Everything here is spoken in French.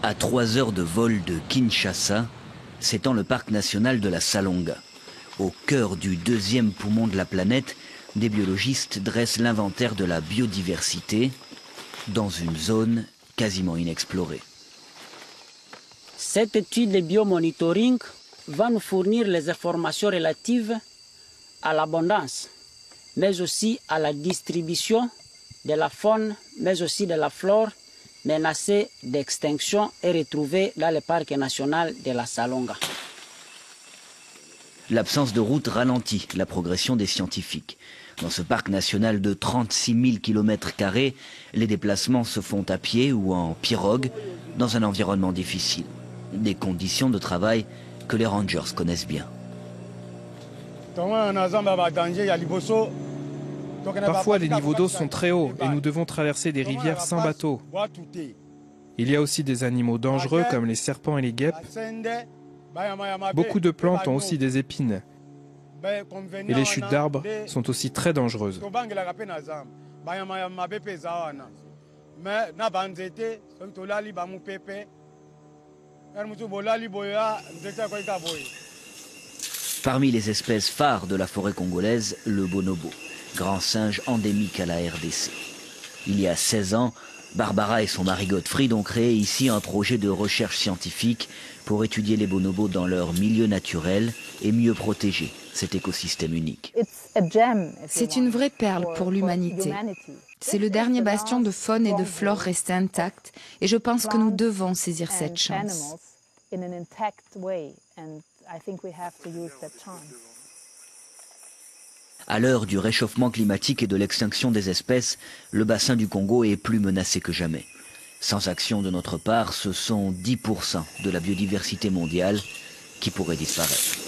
À 3 heures de vol de Kinshasa, s'étend le parc national de la Salonga. Au cœur du deuxième poumon de la planète, des biologistes dressent l'inventaire de la biodiversité dans une zone quasiment inexplorée. Cette étude de biomonitoring va nous fournir les informations relatives à l'abondance, mais aussi à la distribution de la faune, mais aussi de la flore menacée d'extinction et retrouvée dans le parc national de la Salonga. L'absence de route ralentit la progression des scientifiques. Dans ce parc national de 36 000 km², les déplacements se font à pied ou en pirogue dans un environnement difficile. Des conditions de travail que les rangers connaissent bien. Parfois, les niveaux d'eau sont très hauts et nous devons traverser des rivières sans bateau. Il y a aussi des animaux dangereux comme les serpents et les guêpes. Beaucoup de plantes ont aussi des épines. Et les chutes d'arbres sont aussi très dangereuses. Parmi les espèces phares de la forêt congolaise, le bonobo, grand singe endémique à la RDC. Il y a 16 ans, Barbara et son mari Godfried ont créé ici un projet de recherche scientifique pour étudier les bonobos dans leur milieu naturel et mieux protéger cet écosystème unique. C'est une vraie perle pour l'humanité. C'est le dernier bastion de faune et de flore resté intact et je pense que nous devons saisir cette chance. À l'heure du réchauffement climatique et de l'extinction des espèces, le bassin du Congo est plus menacé que jamais. Sans action de notre part, ce sont 10% de la biodiversité mondiale qui pourrait disparaître.